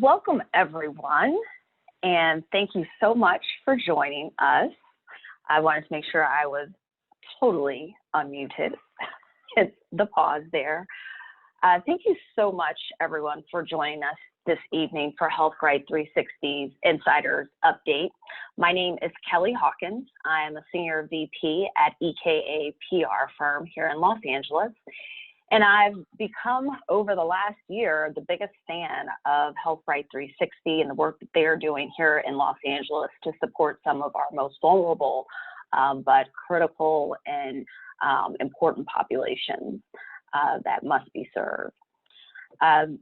Welcome, everyone, and thank you so much for joining us. I wanted to make sure I was totally unmuted. Hit the pause there. Thank you so much, everyone, for joining us this evening for HealthRIGHT 360's Insiders Update. My name is Kellie Hawkins. I am a Senior VP at EKA PR firm here in Los Angeles. And I've become, over the last year, the biggest fan of HealthRIGHT 360 and the work that they're doing here in Los Angeles to support some of our most vulnerable but critical and important populations that must be served.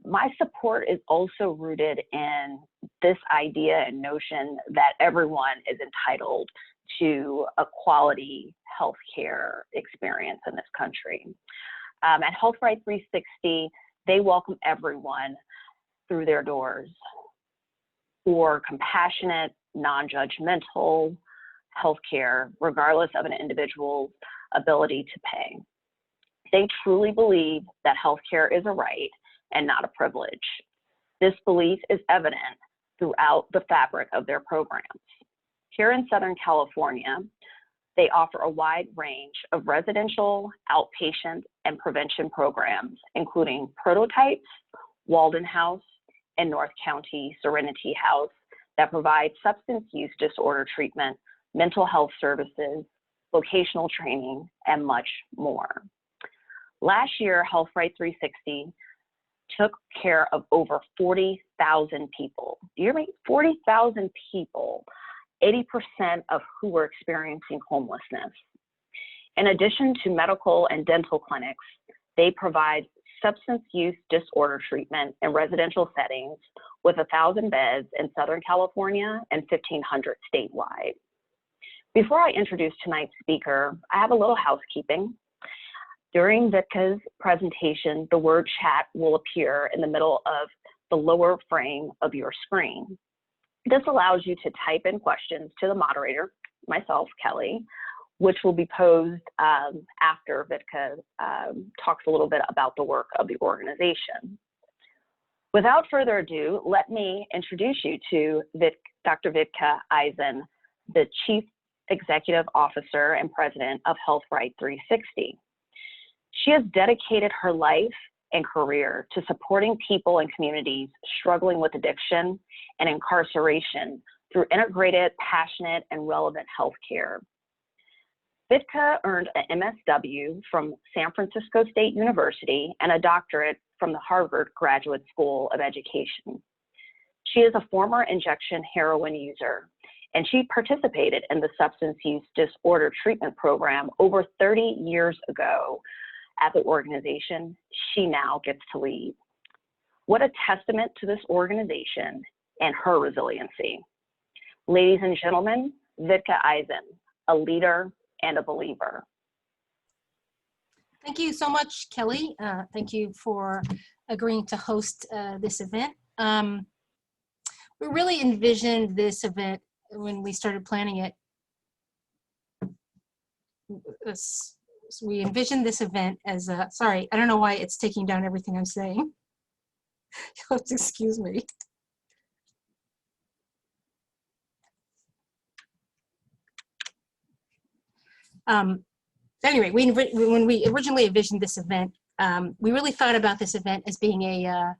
My support is also rooted in this idea and notion that everyone is entitled to a quality healthcare experience in this country. At HealthRIGHT 360, they welcome everyone through their doors for compassionate, non-judgmental healthcare, regardless of an individual's ability to pay. They truly believe that healthcare is a right and not a privilege. This belief is evident throughout the fabric of their programs. Here in Southern California, they offer a wide range of residential, outpatient, and prevention programs, including Prototypes, Walden House, and North County Serenity House that provide substance use disorder treatment, mental health services, vocational training, and much more. Last year, HealthRIGHT 360 took care of over 40,000 people. Do you hear me? 40,000 people. 80% of who were experiencing homelessness. In addition to medical and dental clinics, they provide substance use disorder treatment in residential settings with 1,000 beds in Southern California and 1,500 statewide. Before I introduce tonight's speaker, I have a little housekeeping. During Vitka's presentation, the word chat will appear in the middle of the lower frame of your screen. This allows you to type in questions to the moderator, myself, Kellie, which will be posed after Vitka talks a little bit about the work of the organization. Without further ado, let me introduce you to Dr. Vitka Eisen, the Chief Executive Officer and President of HealthRIGHT 360. She has dedicated her life and career to supporting people and communities struggling with addiction and incarceration through integrated, passionate, and relevant healthcare. Vitka earned an MSW from San Francisco State University and a doctorate from the Harvard Graduate School of Education. She is a former injection heroin user, and she participated in the substance use disorder treatment program over 30 years ago at the organization she now gets to lead. What a testament to this organization and her resiliency. Ladies and gentlemen, Vitka Eisen, a leader and a believer. Thank you so much, Kellie. Thank you for agreeing to host this event. We really envisioned this event when we started planning it. We envisioned this event as a, sorry, I don't know why it's taking down everything I'm saying. You'll have to excuse me. Anyway, when we originally envisioned this event, we really thought about this event as being a,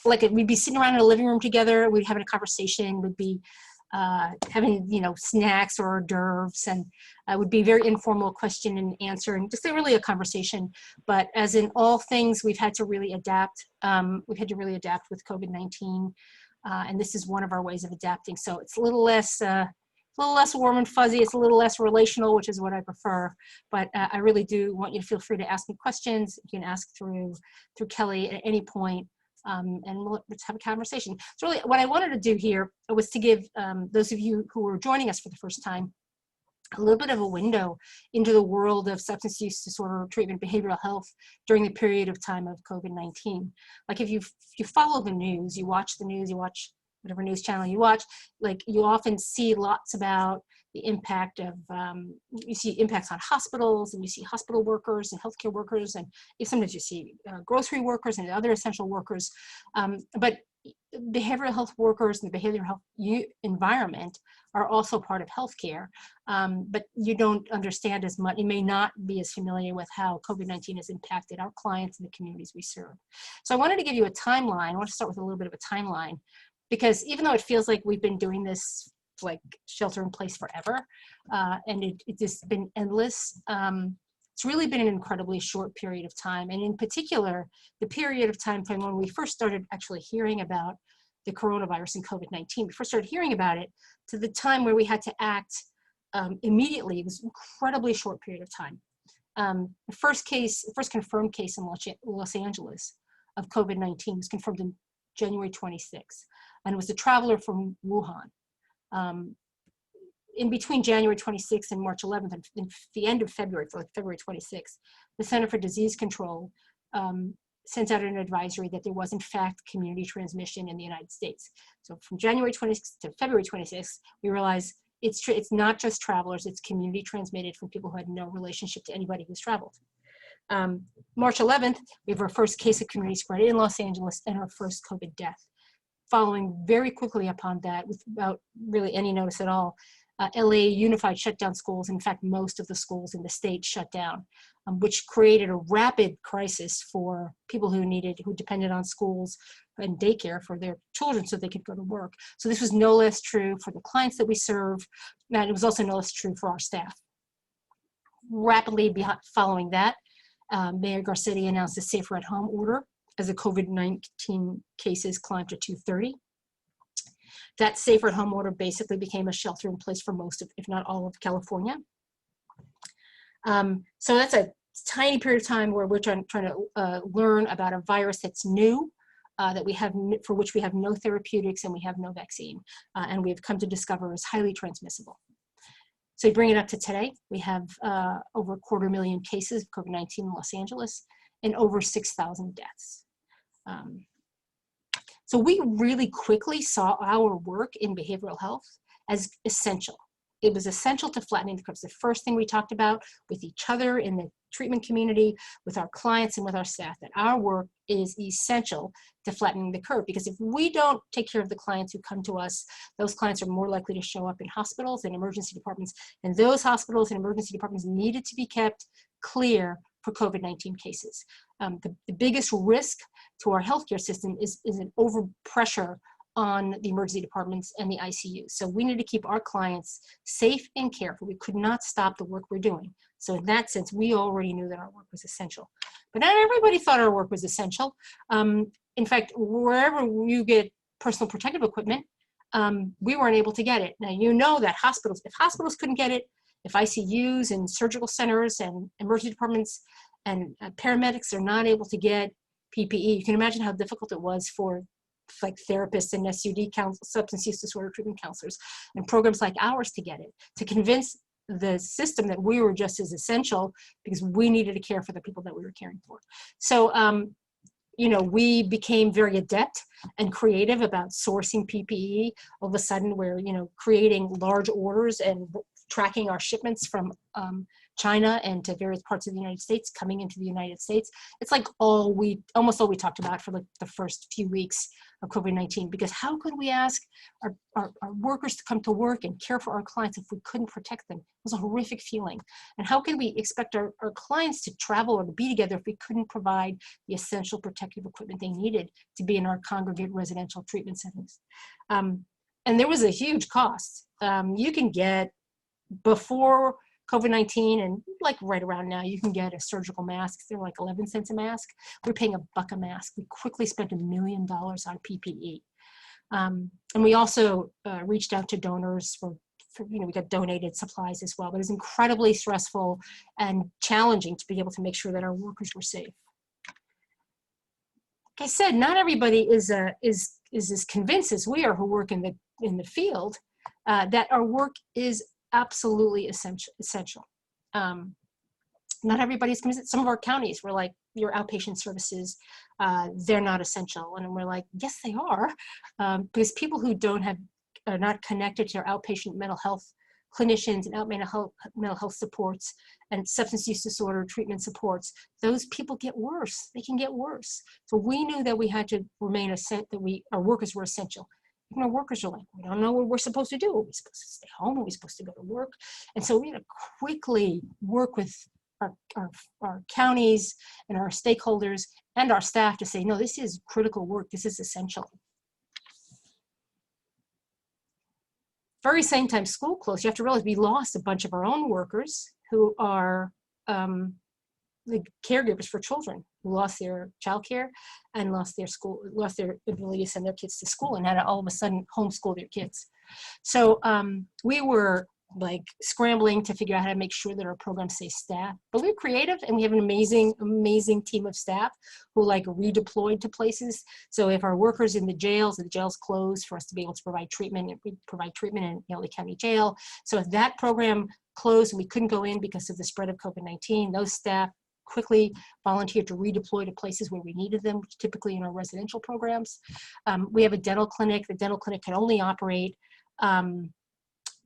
we'd be sitting around in a living room together, we'd having a conversation, we'd be having, snacks or hors d'oeuvres, and it would be very informal question and answer, and just really a conversation. But as in all things, we've had to really adapt. We've had to really adapt with COVID-19, and this is one of our ways of adapting. So it's a little less warm and fuzzy. It's a little less relational, which is what I prefer. But I really do want you to feel free to ask me questions. You can ask through Kellie at any point. And let's have a conversation. So really what I wanted to do here was to give those of you who are joining us for the first time a little bit of a window into the world of substance use disorder treatment, behavioral health during the period of time of COVID-19. Like if you follow the news, you watch the news, you watch whatever news channel you watch, like you often see lots about, the impact of, you see impacts on hospitals, and you see hospital workers and healthcare workers, and sometimes you see grocery workers and other essential workers. But behavioral health workers and the behavioral health environment are also part of healthcare, but you don't understand as much, you may not be as familiar with how COVID-19 has impacted our clients and the communities we serve. So I wanted to give you a timeline. I want to start with a little bit of a timeline, because even though it feels like we've been doing this like shelter in place forever, and it's just been endless, it's really been an incredibly short period of time. And in particular, the period of time from when we first started actually hearing about the coronavirus and COVID-19, we first started hearing about it to the time where we had to act immediately. It was an incredibly short period of time. The first confirmed case in Los Angeles of COVID-19 was confirmed in January 26th, and it was a traveler from Wuhan. In between January 26th and March 11th, and the end of February, for like February 26th, the Center for Disease Control sent out an advisory that there was in fact community transmission in the United States. So from January 26th to February 26th, we realized it's not just travelers, it's community transmitted from people who had no relationship to anybody who's traveled. March 11th, we have our first case of community spread in Los Angeles and our first COVID death. Following very quickly upon that, without really any notice at all, LA Unified shut down schools. In fact, most of the schools in the state shut down, which created a rapid crisis for people who depended on schools and daycare for their children so they could go to work. So this was no less true for the clients that we serve, and it was also no less true for our staff. Rapidly following that, Mayor Garcetti announced a safer at home order as the COVID-19 cases climbed to 230. That safer at home order basically became a shelter in place for most of, if not all of California. So that's a tiny period of time where we're trying to learn about a virus that's new, for which we have no therapeutics and we have no vaccine, and we have come to discover is highly transmissible. So you bring it up to today, we have over 250,000 cases of COVID-19 in Los Angeles and over 6,000 deaths. So we really quickly saw our work in behavioral health as essential. It was essential to flattening the curve. The first thing we talked about with each other in the treatment community, with our clients and with our staff, that our work is essential to flattening the curve. Because if we don't take care of the clients who come to us, those clients are more likely to show up in hospitals and emergency departments. And those hospitals and emergency departments needed to be kept clear for COVID-19 cases. The biggest risk to our healthcare system is an overpressure on the emergency departments and the ICU. So we need to keep our clients safe and careful. We could not stop the work we're doing. So in that sense, we already knew that our work was essential. But not everybody thought our work was essential. In fact, wherever you get personal protective equipment, we weren't able to get it. Now, you know that if hospitals couldn't get it, if ICUs and surgical centers and emergency departments and paramedics are not able to get PPE, you can imagine how difficult it was for like therapists and SUD substance use disorder treatment counselors and programs like ours to get it, to convince the system that we were just as essential because we needed to care for the people that we were caring for. So, you know, we became very adept and creative about sourcing PPE. All of a sudden we're, you know, creating large orders and tracking our shipments from China and to various parts of the United States coming into the United States. It's like almost all we talked about for like the first few weeks of COVID-19, because how could we ask our workers to come to work and care for our clients if we couldn't protect them? It was a horrific feeling. And how can we expect our clients to travel or to be together if we couldn't provide the essential protective equipment they needed to be in our congregate residential treatment settings? And there was a huge cost. You can get, before COVID-19 and like right around now, you can get a surgical mask. They're like 11 cents a mask. We're paying $1 a mask. We quickly spent $1 million on PPE. And we also reached out to donors for, you know, we got donated supplies as well, but it's incredibly stressful and challenging to be able to make sure that our workers were safe. Like I said, not everybody is as convinced as we are who work in the field that our work is absolutely essential. Not everybody's convinced. Some of our counties were like, your outpatient services, they're not essential. And we're like, yes, they are. Because people who are not connected to their outpatient mental health clinicians and out mental health supports and substance use disorder treatment supports, those people get worse. They can get worse. So we knew that we had to remain our workers were essential. Even our workers are like, we don't know what we're supposed to do. Are we supposed to stay home? Are we supposed to go to work? And so we had to quickly work with our counties and our stakeholders and our staff to say, no, this is critical work. This is essential. Very same time school closed, you have to realize we lost a bunch of our own workers who are the caregivers for children who lost their childcare and lost their ability to send their kids to school and had to all of a sudden homeschool their kids. So we were like scrambling to figure out how to make sure that our program stays staffed. But we're creative and we have an amazing team of staff who like redeployed to places. So if our workers in the jails closed for us to be able to provide treatment, we provide treatment in LA County Jail. So if that program closed and we couldn't go in because of the spread of COVID-19, those staff quickly volunteered to redeploy to places where we needed them, typically in our residential programs. We have a dental clinic. The dental clinic can only operate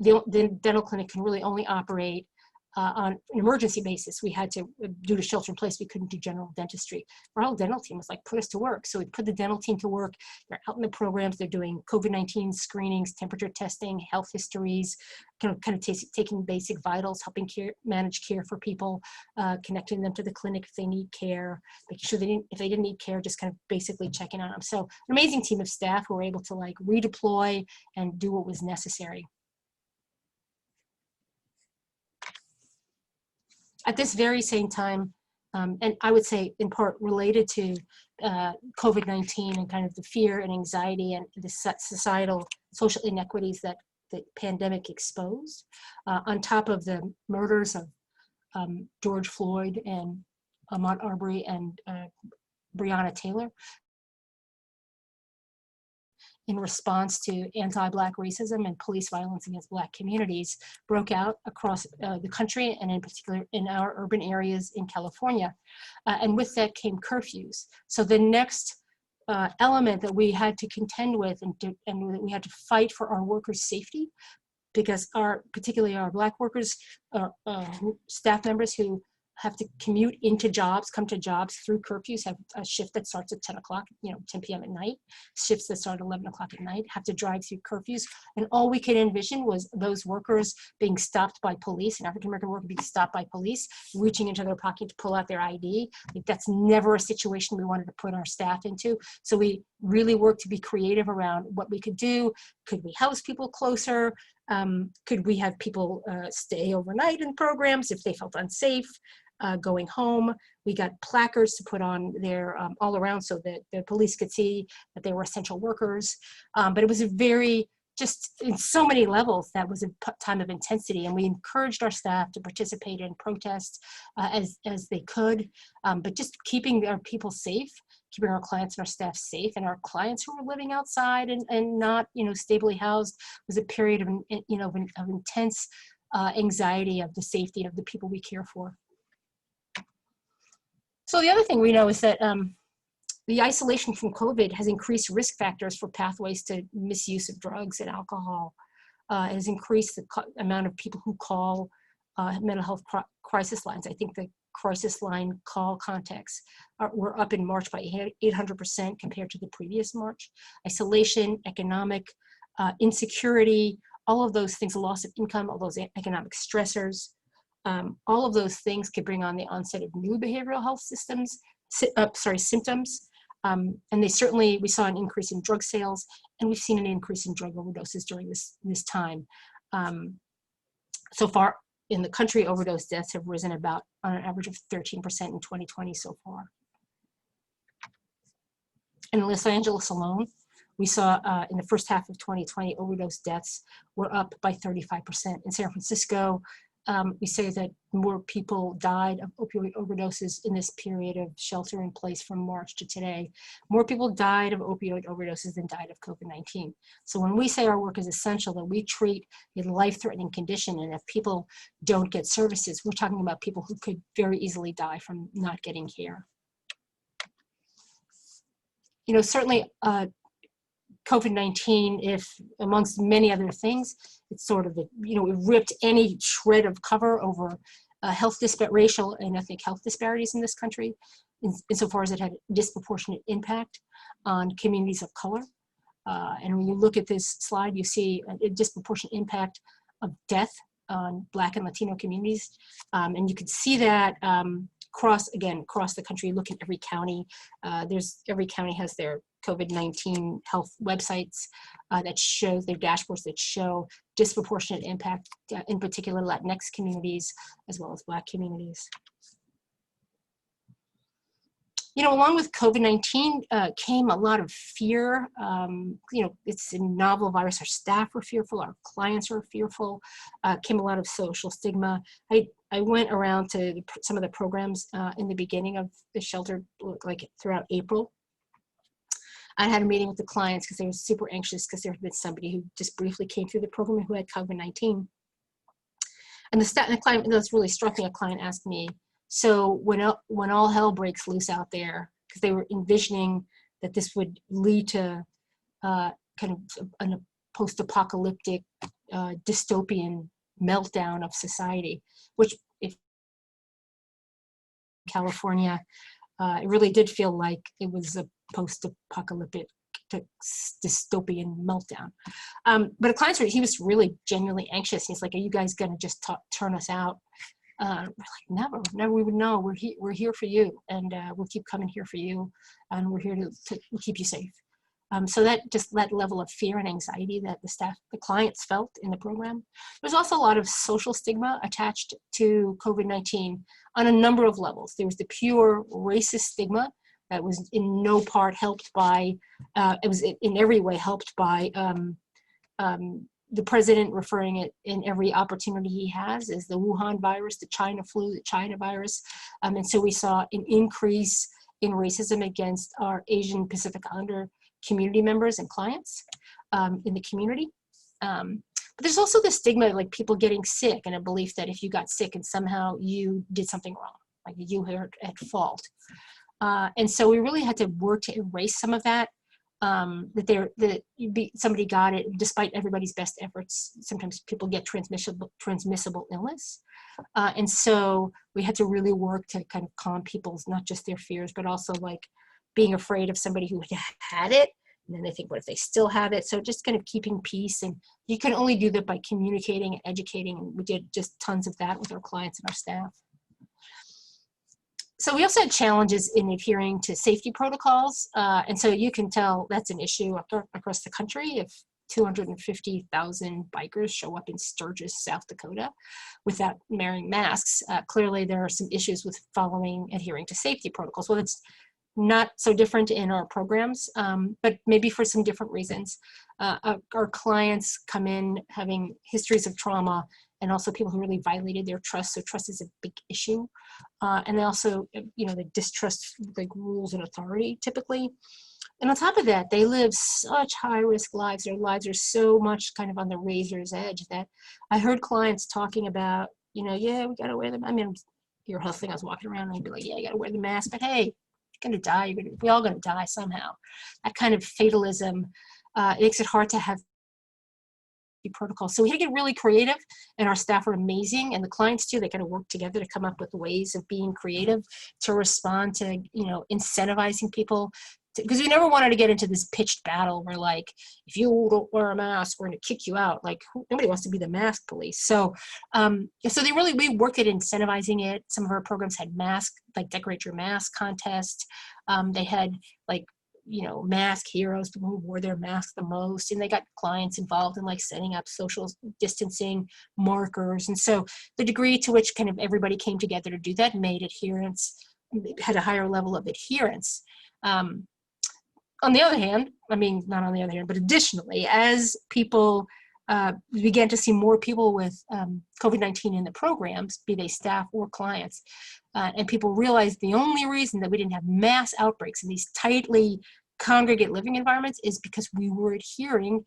the dental clinic can really only operate on an emergency basis. We had to, due to shelter in place, we couldn't do general dentistry. Our whole dental team was like, put us to work. So we put the dental team to work. They're out in the programs. They're doing COVID-19 screenings, temperature testing, health histories, kind of taking basic vitals, helping manage care for people, connecting them to the clinic if they need care, making sure if they didn't need care, just kind of basically checking on them. So an amazing team of staff who were able to like redeploy and do what was necessary. At this very same time, and I would say in part related to COVID-19 and kind of the fear and anxiety and the societal social inequities that the pandemic exposed, on top of the murders of George Floyd and Ahmaud Arbery and Breonna Taylor, in response to anti-Black racism and police violence against Black communities, broke out across the country and in particular in our urban areas in California. And with that came curfews. So the next element that we had to contend with and we had to fight for our workers' safety, because particularly our Black workers, staff members who have to commute into jobs, come to jobs through curfews, have a shift that starts at 10 o'clock, 10 p.m. at night, shifts that start at 11 o'clock at night, have to drive through curfews. And all we could envision was those workers being stopped by police, an African-American worker being stopped by police, reaching into their pocket to pull out their ID. Like, that's never a situation we wanted to put our staff into. So we really worked to be creative around what we could do. Could we house people closer? Could we have people stay overnight in programs if they felt unsafe? Going home. We got placards to put on there all around so that the police could see that they were essential workers. But it was a just in so many levels, that was a time of intensity, and we encouraged our staff to participate in protests as they could, but just keeping our people safe, keeping our clients and our staff safe, and our clients who were living outside and not stably housed was a period of intense anxiety of the safety of the people we care for. So the other thing we know is that the isolation from COVID has increased risk factors for pathways to misuse of drugs and alcohol. It has increased the amount of people who call mental health crisis lines. I think the crisis line call contacts were up in March by 800% compared to the previous March. Isolation, economic insecurity, all of those things, the loss of income, all those economic stressors, all of those things could bring on the onset of new behavioral health symptoms. And we saw an increase in drug sales, and we've seen an increase in drug overdoses during this time. So far in the country, overdose deaths have risen on an average of 13% in 2020 so far. In Los Angeles alone, we saw in the first half of 2020, overdose deaths were up by 35%. In San Francisco, we say that more people died of opioid overdoses in this period of shelter in place from March to today. More people died of opioid overdoses than died of COVID-19. So when we say our work is essential, that we treat a life-threatening condition, and if people don't get services, we're talking about people who could very easily die from not getting care. Certainly COVID-19, if amongst many other things, it's sort of, you know, it ripped any shred of cover over racial and ethnic health disparities in this country, insofar as it had a disproportionate impact on communities of color. And when you look at this slide, you see a disproportionate impact of death on Black and Latino communities. And you can see that across the country. Look at every county. Every county has their COVID-19 health websites that show their dashboards that show disproportionate impact, in particular Latinx communities, as well as Black communities. You know, along with COVID-19 came a lot of fear. You know, it's a novel virus. Our staff were fearful. Our clients were fearful. Came a lot of social stigma. I went around to some of the programs in the beginning of the shelter, like throughout April. I had a meeting with the clients because they were super anxious because there had been somebody who just briefly came through the program who had COVID-19. And the client, that's really struck me, a client asked me, so when all hell breaks loose out there, because they were envisioning that this would lead to kind of a post-apocalyptic dystopian meltdown of society, which if California, it really did feel like it was a post-apocalyptic dystopian meltdown. But a client, he was really genuinely anxious. He's like, are you guys gonna just turn us out? We're like, never, we would know. We're here for you, and we'll keep coming here for you, and we're here to keep you safe. So that level of fear and anxiety that the clients felt in the program. There's also a lot of social stigma attached to COVID-19 on a number of levels. There was the pure racist stigma that was in no part helped by, it was in every way helped by the president referring it in every opportunity he has as the Wuhan virus, the China flu, the China virus. And so we saw an increase in racism against our Asian Pacific Islander community members and clients in the community. But there's also the stigma of like people getting sick and a belief that if you got sick and somehow you did something wrong, like you were at fault. And so we really had to work to erase some of that. Somebody got it despite everybody's best efforts. Sometimes people get transmissible illness. And so we had to really work to kind of calm people's, not just their fears, but also like being afraid of somebody who had it. And then they think, what if they still have it? So just kind of keeping peace. And you can only do that by communicating and educating. And we did just tons of that with our clients and our staff. So we also had challenges in adhering to safety protocols. And so you can tell that's an issue across the country. If 250,000 bikers show up in Sturgis, South Dakota without wearing masks, clearly there are some issues with adhering to safety protocols. Well, it's not so different in our programs, but maybe for some different reasons. Our clients come in having histories of trauma and also people who really violated their trust. So trust is a big issue. And they also, you know, they distrust like rules and authority typically. And on top of that, they live such high-risk lives. Their lives are so much kind of on the razor's edge that I heard clients talking about, you know, yeah, we gotta wear them. I mean, you're hustling, I was walking around and I'd be like, yeah, you gotta wear the mask, but hey, you're gonna die, we're all gonna die somehow. That kind of fatalism makes it hard to have protocol. So we had to get really creative, and our staff are amazing, and the clients too. They kind of work together to come up with ways of being creative to respond to, you know, incentivizing people. Because we never wanted to get into this pitched battle where like, if you don't wear a mask, we're going to kick you out. Like nobody wants to be the mask police. So, we worked at incentivizing it. Some of our programs had like decorate your mask contest. They had like, you know, mask heroes, people who wore their mask the most, and they got clients involved in like setting up social distancing markers. And so the degree to which kind of everybody came together to do that made adherence, had a higher level of adherence. On the other hand, I mean, not on the other hand, but additionally, as people began to see more people with COVID-19 in the programs, be they staff or clients, and people realized the only reason that we didn't have mass outbreaks in these tightly congregate living environments is because we were adhering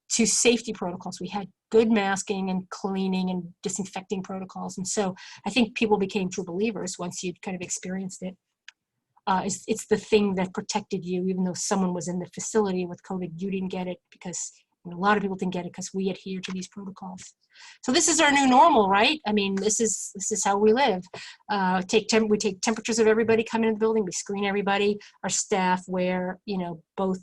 to safety protocols. We had good masking and cleaning and disinfecting protocols. And so I think people became true believers once you'd kind of experienced it. It's the thing that protected you, even though someone was in the facility with COVID, you didn't get it because a lot of people didn't get it because we adhere to these protocols. So this is our new normal, right? I mean, this is how we live. We take temperatures of everybody coming in the building. We screen everybody. Our staff wear, both.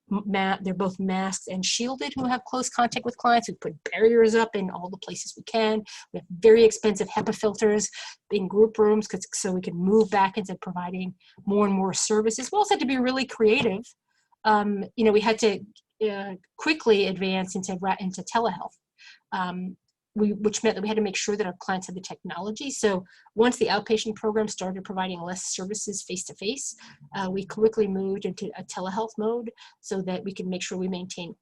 They're both masked and shielded who have close contact with clients. We put barriers up in all the places we can. We have very expensive HEPA filters in group rooms so we can move back into providing more and more services. We also had to be really creative. We had to quickly advance into telehealth, which meant that we had to make sure that our clients had the technology. So once the outpatient program started providing less services face-to-face, we quickly moved into a telehealth mode so that we could make sure we maintain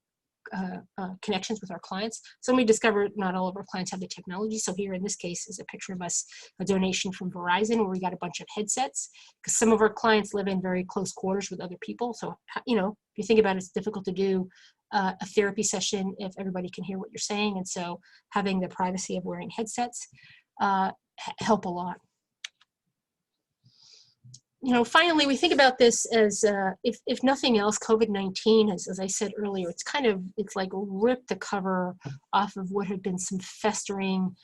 connections with our clients. So we discovered not all of our clients have the technology. So here in this case is a picture of us, a donation from Verizon where we got a bunch of headsets because some of our clients live in very close quarters with other people. So, if you think about it, it's difficult to do a therapy session if everybody can hear what you're saying. And so having the privacy of wearing headsets help a lot. Finally, we think about this as, if nothing else, COVID-19, as I said earlier, it's like ripped the cover off of what had been some festering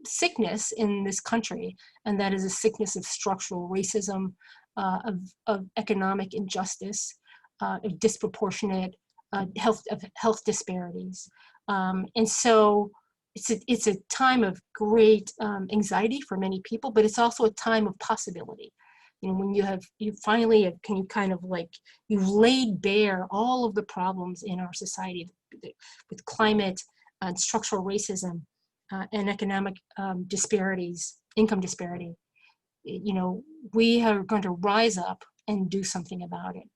sickness in this country. And that is a sickness of structural racism, of economic injustice, of disproportionate health disparities. And so it's a time of great anxiety for many people, but it's also a time of possibility. When you've laid bare all of the problems in our society with climate and structural racism and economic disparities, income disparity. We are going to rise up and do something about it.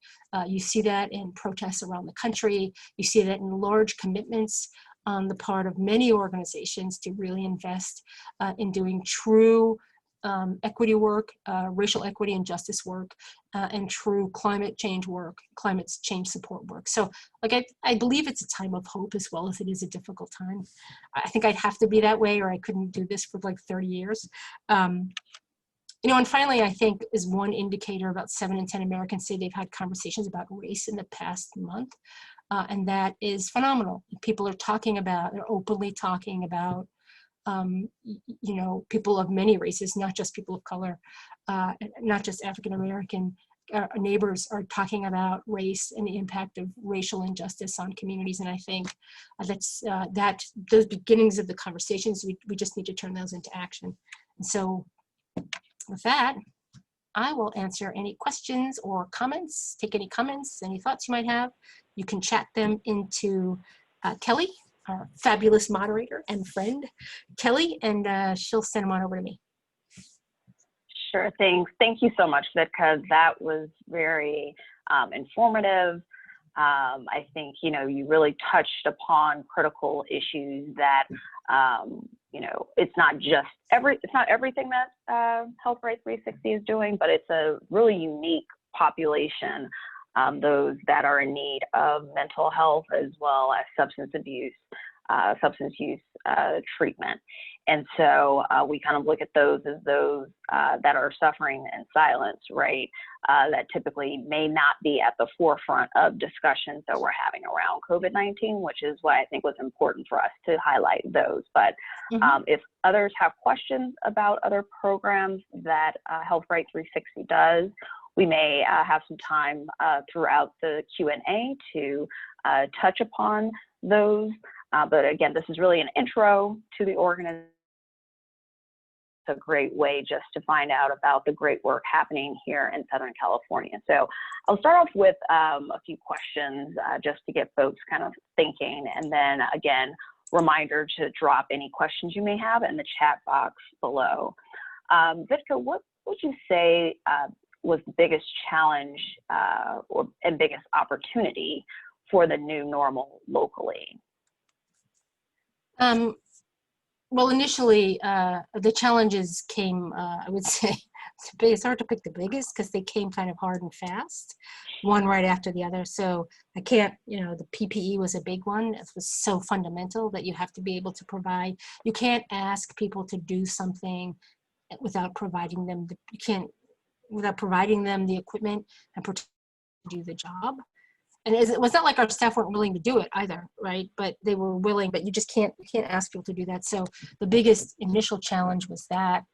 You see that in protests around the country. You see that in large commitments on the part of many organizations to really invest in doing true equity work, racial equity and justice work, and true climate change work, climate change support work. So I believe it's a time of hope as well as it is a difficult time. I think I'd have to be that way or I couldn't do this for 30 years. And finally, I think is one indicator about 7 in 10 Americans say they've had conversations about race in the past month. And that is phenomenal. People are they're openly talking about, people of many races, not just people of color, not just African-American neighbors are talking about race and the impact of racial injustice on communities. And I think those beginnings of the conversations, we just need to turn those into action. And so with that, I will answer any questions or comments, take any comments, any thoughts you might have. You can chat them into Kellie, our fabulous moderator and friend, Kellie, and she'll send them on over to me. Sure thing. Thank you so much, Vitka. That was very informative. I think, you really touched upon critical issues that, it's not everything that HealthRIGHT 360 is doing, but it's a really unique population, those that are in need of mental health as well as substance use treatment. And so we kind of look at those as those that are suffering in silence, right? That typically may not be at the forefront of discussions that we're having around COVID-19, which is why I think was important for us to highlight those. But if others have questions about other programs that HealthRIGHT 360 does, we may have some time throughout the Q&A to touch upon those. But again, this is really an intro to the organization. It's a great way just to find out about the great work happening here in Southern California. So I'll start off with a few questions just to get folks kind of thinking. And then again, reminder to drop any questions you may have in the chat box below. Vitka, what would you say was the biggest challenge and biggest opportunity for the new normal locally? Well, initially, the challenges came, I would say, it's hard to pick the biggest because they came kind of hard and fast, one right after the other. So I can't, the PPE was a big one. It was so fundamental that you have to be able to provide. You can't ask people to do something without providing them without providing them the equipment and to do the job. And it was not like our staff weren't willing to do it either, right? But they were willing, but you can't ask people to do that. So the biggest initial challenge was that.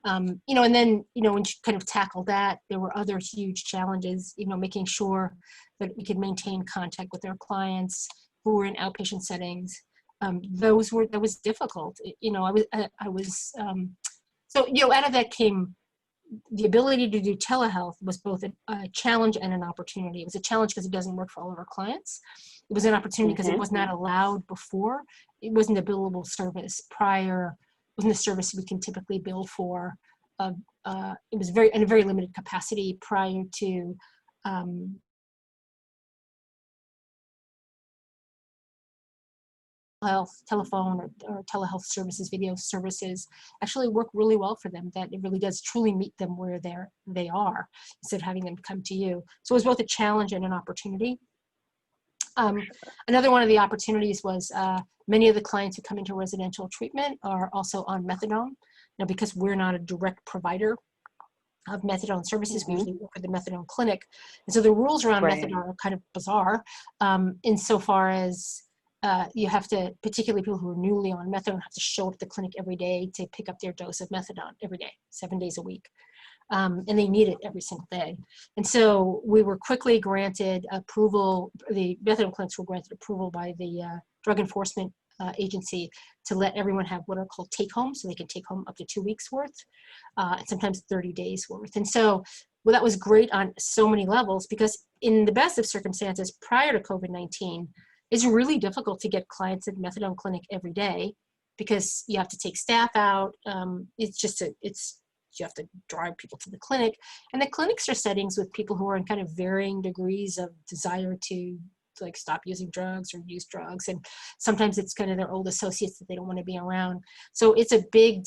And then, when you kind of tackle that, there were other huge challenges, making sure that we could maintain contact with our clients who were in outpatient settings. That was difficult. So out of that came the ability to do telehealth was both a challenge and an opportunity. It was a challenge because it doesn't work for all of our clients. It was an opportunity because it was not allowed before. It wasn't a billable service prior. It wasn't a service we can typically bill for. It was in a very limited capacity prior to health, telephone or telehealth services, video services actually work really well for them, that it really does truly meet them where they are instead of having them come to you. So it was both a challenge and an opportunity. Another one of the opportunities was many of the clients who come into residential treatment are also on methadone. Now, because we're not a direct provider of methadone services, we usually work with the methadone clinic. And so the rules around methadone are kind of bizarre insofar as you have to, particularly people who are newly on methadone, have to show up at the clinic every day to pick up their dose of methadone every day, 7 days a week. And they need it every single day. And so we were quickly granted approval, the methadone clinics were granted approval by the Drug Enforcement Agency to let everyone have what are called take-home, so they can take home up to 2 weeks worth, and sometimes 30 days worth. And so that was great on so many levels, because in the best of circumstances prior to COVID-19, it's really difficult to get clients at methadone clinic every day because you have to take staff out. You have to drive people to the clinic, and the clinics are settings with people who are in kind of varying degrees of desire to like stop using drugs or use drugs. And sometimes it's kind of their old associates that they don't want to be around. So it's a big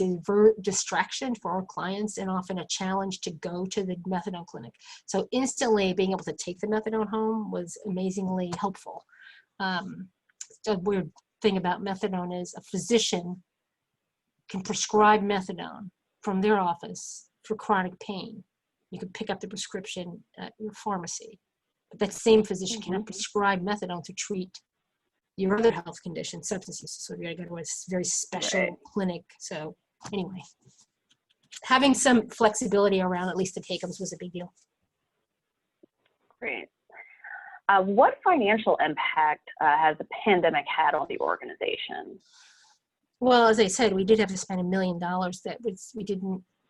distraction for our clients, and often a challenge to go to the methadone clinic. So instantly being able to take the methadone home was amazingly helpful. A weird thing about methadone is a physician can prescribe methadone from their office for chronic pain. You can pick up the prescription at your pharmacy, but that same physician cannot prescribe methadone to treat your other health condition, substance use disorder. You gotta go to a very special clinic. So anyway, having some flexibility around at least the take-homes was a big deal. Great. What financial impact has the pandemic had on the organization? Well, as I said, we did have to spend $1 million.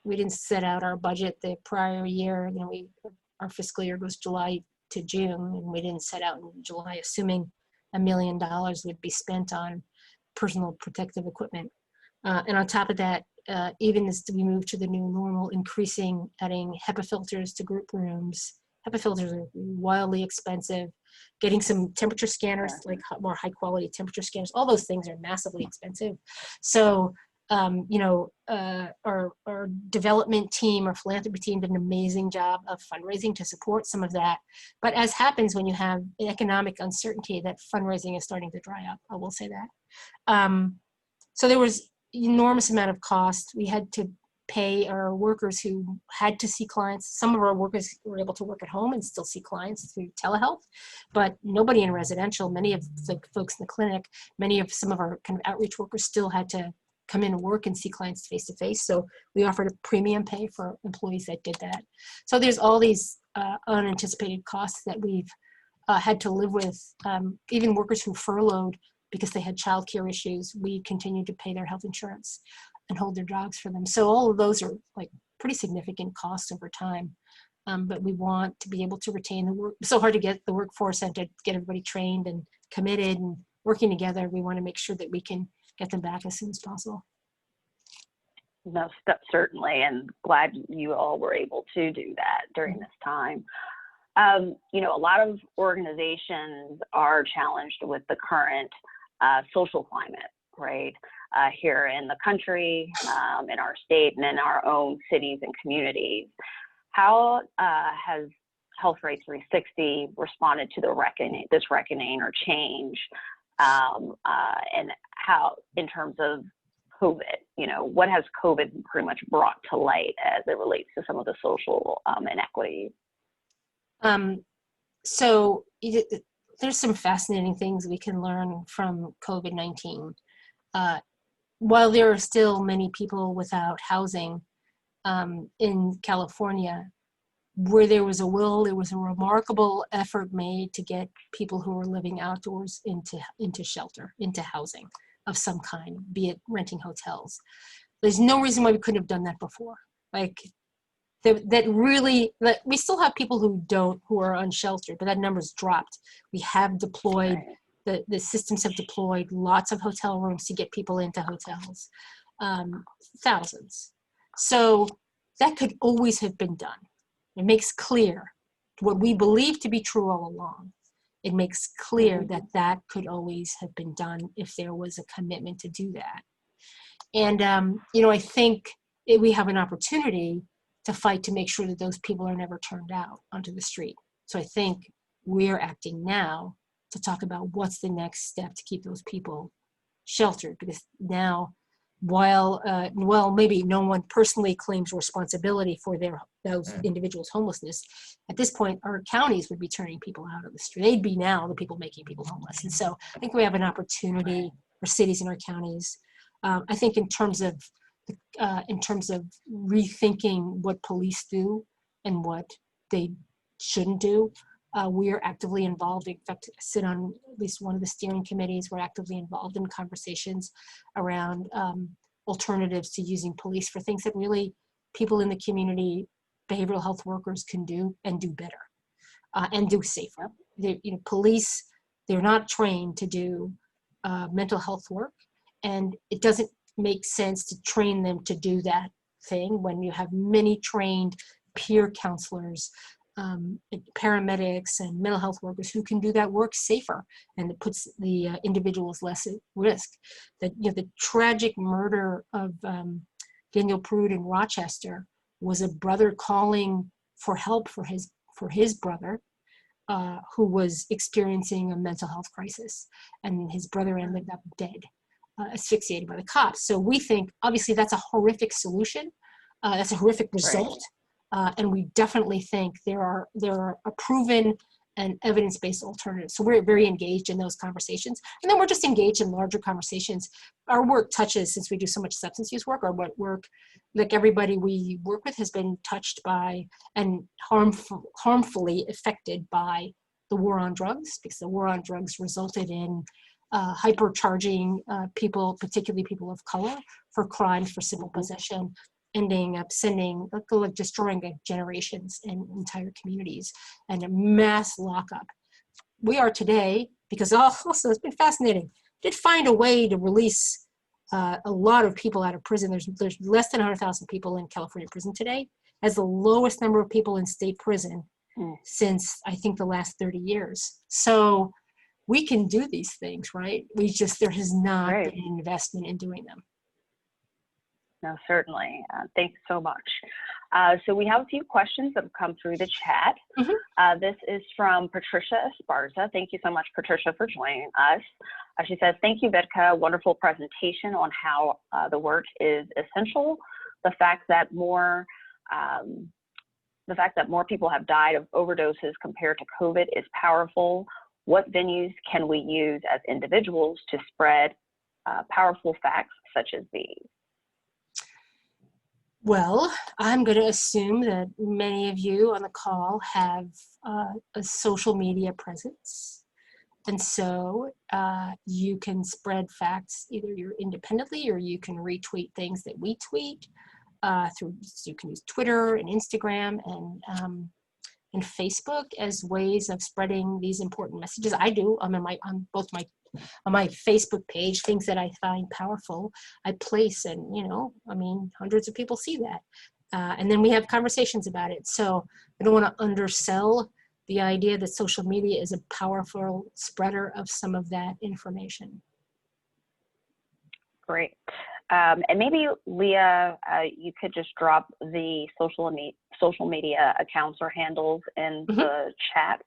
We didn't set out our budget the prior year. Our fiscal year was July to June, and we didn't set out in July assuming $1 million would be spent on personal protective equipment. And on top of that, even as we move to the new normal, adding HEPA filters to group rooms. HEPA filters are wildly expensive. Getting some temperature scanners, like more high quality temperature scanners, all those things are massively expensive. So, our development team or philanthropy team did an amazing job of fundraising to support some of that. But as happens when you have economic uncertainty, that fundraising is starting to dry up, I will say that. So there was enormous amount of cost. We had to pay our workers who had to see clients. Some of our workers were able to work at home and still see clients through telehealth, but nobody in residential. Many of the folks in the clinic, some of our kind of outreach workers still had to come in and work and see clients face to face. So we offered a premium pay for employees that did that. So there's all these unanticipated costs that we've had to live with. Even workers who furloughed because they had childcare issues, we continued to pay their health insurance and hold their jobs for them. So all of those are like pretty significant costs over time. But we want to be able to retain the work. It's so hard to get the workforce and to get everybody trained and committed and working together. We want to make sure that we can get them back as soon as possible. No, certainly, and glad you all were able to do that during this time. A lot of organizations are challenged with the current social climate, right? Here in the country, in our state, and in our own cities and communities. How has HealthRIGHT 360 responded to this reckoning or change, and how, in terms of COVID? You know, what has COVID pretty much brought to light as it relates to some of the social inequities? So there's some fascinating things we can learn from COVID-19. While there are still many people without housing in California, where there was a will, there was a remarkable effort made to get people who were living outdoors into shelter, into housing of some kind, be it renting hotels. There's no reason why we couldn't have done that before. Like that really, we still have people who are unsheltered, but that number's dropped. We have deployed, the systems have deployed lots of hotel rooms to get people into hotels, thousands. So that could always have been done. It makes clear what we believe to be true all along. It makes clear that that could always have been done if there was a commitment to do that. And, I think we have an opportunity to fight to make sure that those people are never turned out onto the street. So I think we're acting now to talk about what's the next step to keep those people sheltered, because now, while maybe no one personally claims responsibility for those individuals' homelessness, at this point our counties would be turning people out of the street. They'd be now the people making people homeless. And so I think we have an opportunity for cities and our counties. I think in terms of rethinking what police do and what they shouldn't do, we are actively involved. In fact, I sit on at least one of the steering committees. We're actively involved in conversations around alternatives to using police for things that really people in the community, behavioral health workers can do and do better and do safer. Police, they're not trained to do mental health work, and it doesn't make sense to train them to do that thing when you have many trained peer counselors, paramedics and mental health workers who can do that work safer, and it puts the individuals less at risk. The tragic murder of Daniel Prude in Rochester was a brother calling for help for his brother who was experiencing a mental health crisis, and his brother ended up dead, asphyxiated by the cops. So we think obviously that's a horrific solution, that's a horrific result. And we definitely think there are a proven and evidence-based alternatives. So we're very engaged in those conversations. And then we're just engaged in larger conversations. Our work touches, since we do so much substance use work, our work, like everybody we work with, has been touched by and harmfully affected by the war on drugs, because the war on drugs resulted in hypercharging people, particularly people of color, for crimes for simple possession, ending up destroying generations and entire communities, and a mass lockup. We are today, because also it's been fascinating, did find a way to release a lot of people out of prison. There's less than 100,000 people in California prison today, as the lowest number of people in state prison since I think the last 30 years. So we can do these things, right? There has not been an investment in doing them. No, certainly. Thanks so much. So we have a few questions that have come through the chat. This is from Patricia Esparza. Thank you so much, Patricia, for joining us. She says, thank you, Vitka. Wonderful presentation on how the work is essential. The fact that more people have died of overdoses compared to COVID is powerful. What venues can we use as individuals to spread powerful facts such as these? Well, I'm going to assume that many of you on the call have a social media presence. And so you can spread facts either you're independently, or you can retweet things that we tweet. You can use Twitter and Instagram and Facebook as ways of spreading these important messages. I do. On my Facebook page, things that I find powerful, I place, and hundreds of people see that, and then we have conversations about it. So I don't want to undersell the idea that social media is a powerful spreader of some of that information. Great. And maybe, Leah, you could just drop the social media accounts or handles in the chat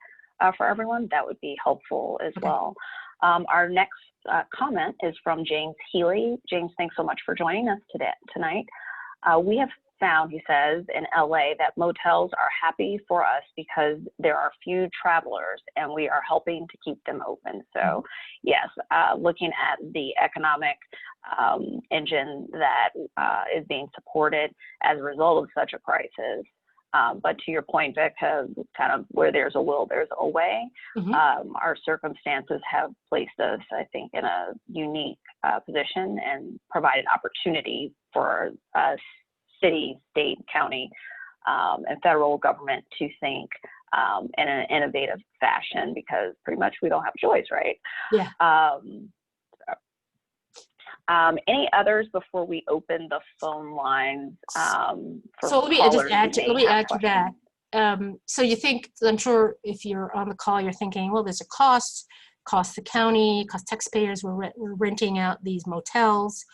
for everyone. That would be helpful as well. Our next comment is from James Healy. James, thanks so much for joining us tonight. We have found, he says, in LA that motels are happy for us because there are few travelers and we are helping to keep them open. So yes, looking at the economic engine that is being supported as a result of such a crisis. But to your point, Vic, kind of where there's a will, there's a way. Our circumstances have placed us, I think, in a unique position and provided opportunity for us, city, state, county, and federal government to think in an innovative fashion, because pretty much we don't have a choice, right? Yeah. Any others before we open the phone lines? So let me just add to that. So you think, I'm sure if you're on the call, you're thinking, well, there's a cost the county, cost taxpayers, we're renting out these motels.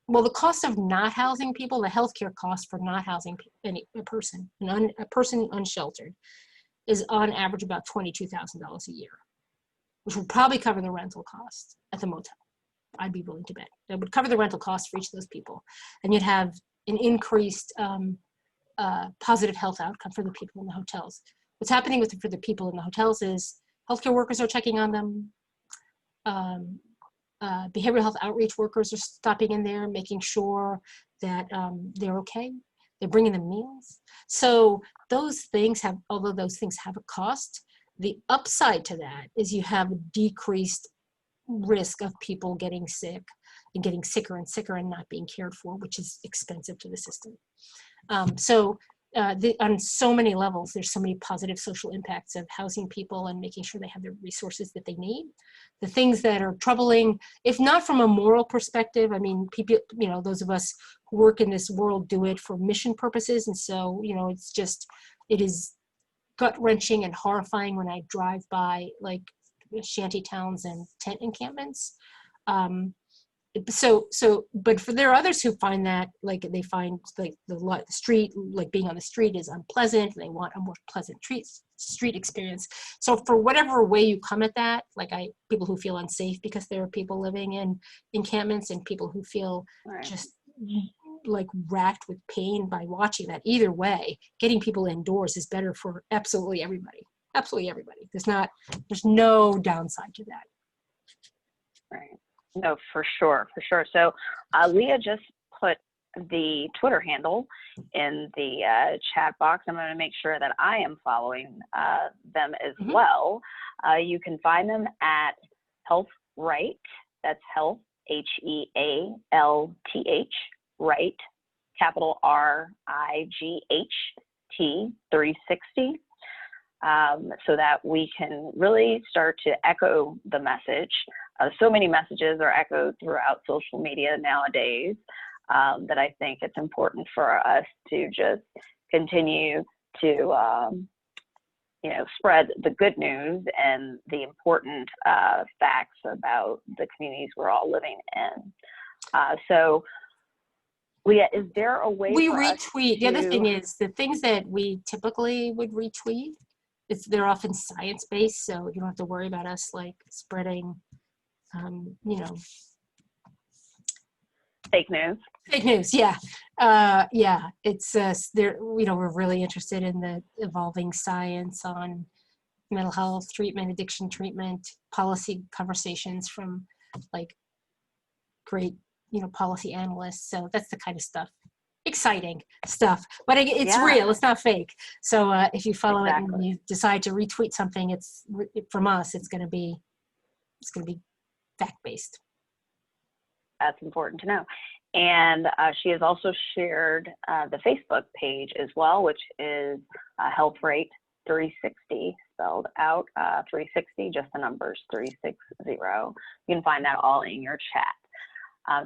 Well, the cost of not housing people, the healthcare cost for not housing a person unsheltered, is on average about $22,000 a year, which would probably cover the rental cost at the motel. I'd be willing to bet that would cover the rental costs for each of those people, and you'd have an increased positive health outcome for the people in the hotels. What's happening for the people in the hotels is healthcare workers are checking on them. Behavioral health outreach workers are stopping in there, making sure that they're okay. They're bringing them meals. So those things although those things have a cost, the upside to that is you have a decreased risk of people getting sick and getting sicker and sicker and not being cared for, which is expensive to the system. On so many levels, there's so many positive social impacts of housing people and making sure they have the resources that they need. The things that are troubling, if not from a moral perspective, I mean, people, those of us who work in this world do it for mission purposes. And so, it is gut-wrenching and horrifying when I drive by like shanty towns and tent encampments. But there are others who find that, like, they find like the street, like being on the street is unpleasant. They want a more pleasant street experience. So for whatever way you come at that, like people who feel unsafe because there are people living in encampments, and people who feel just like racked with pain by watching that. Either way, getting people indoors is better for absolutely everybody. Absolutely everybody. There's no downside to that. Right. No, for sure. So Leah just put the Twitter handle in the chat box. I'm going to make sure that I am following them as well. You can find them at HealthRIGHT. That's health, HealthRight, capital RIGHT 360. So that we can really start to echo the message. So many messages are echoed throughout social media nowadays that I think it's important for us to just continue to spread the good news and the important facts about the communities we're all living in. So Leah, is there a way we for retweet? Us the other to... thing is, the things that we typically would retweet, they're often science-based, so you don't have to worry about us like spreading, fake news. Fake news, yeah. It's we're really interested in the evolving science on mental health treatment, addiction treatment, policy conversations from like great, policy analysts. So that's the kind of stuff, exciting stuff, but it's real, it's not fake. So if you follow it and you decide to retweet something, it's from us, it's going to be fact-based. That's important to know. And she has also shared the Facebook page as well, which is HealthRIGHT 360, spelled out 360, just the numbers 360. You can find that all in your chat.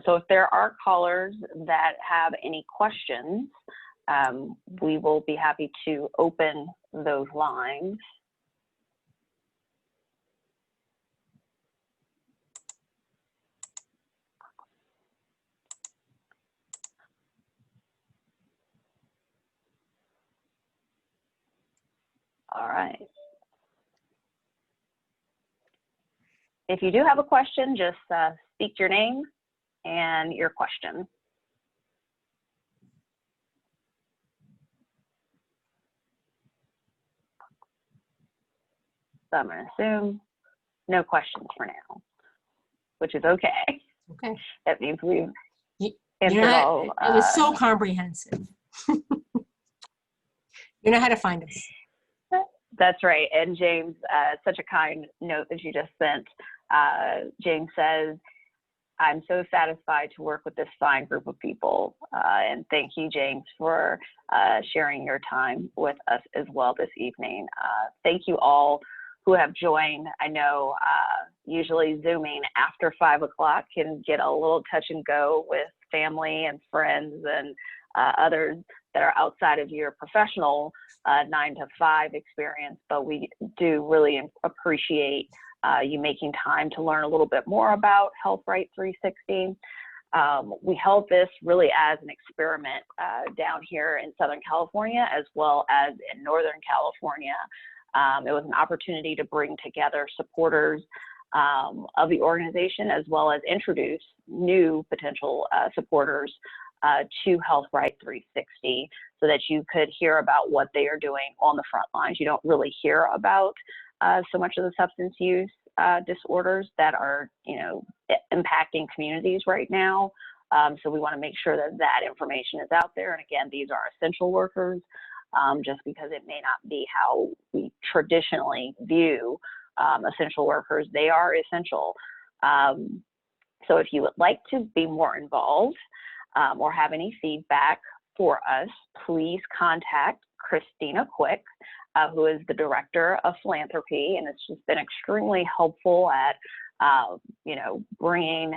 So if there are callers that have any questions, we will be happy to open those lines. All right. if you do have a question, just speak your name and your question. So I'm going to assume no questions for now, which is okay. Okay. That means we've answered you know, all. It was so comprehensive. You know how to find us. That's right. And James, such a kind note that you just sent. James says, I'm so satisfied to work with this fine group of people. And thank you, James, for sharing your time with us as well this evening. Thank you all who have joined. I know usually Zooming after 5 o'clock can get a little touch and go with family and friends and others that are outside of your professional 9 to 5 experience, but we do really appreciate you making time to learn a little bit more about HealthRIGHT 360. We held this really as an experiment down here in Southern California as well as in Northern California. It was an opportunity to bring together supporters of the organization as well as introduce new potential supporters to HealthRIGHT 360 so that you could hear about what they are doing on the front lines. You don't really hear about so much of the substance use disorders that are, impacting communities right now. So we want to make sure that that information is out there. And again, these are essential workers, just because it may not be how we traditionally view essential workers. They are essential. So if you would like to be more involved or have any feedback for us, please contact Christina Quick, who is the Director of Philanthropy, and it's just been extremely helpful at, bringing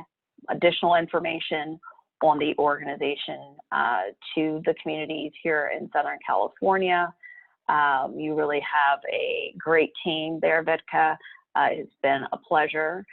additional information on the organization to the communities here in Southern California. You really have a great team there, Vitka. It's been a pleasure.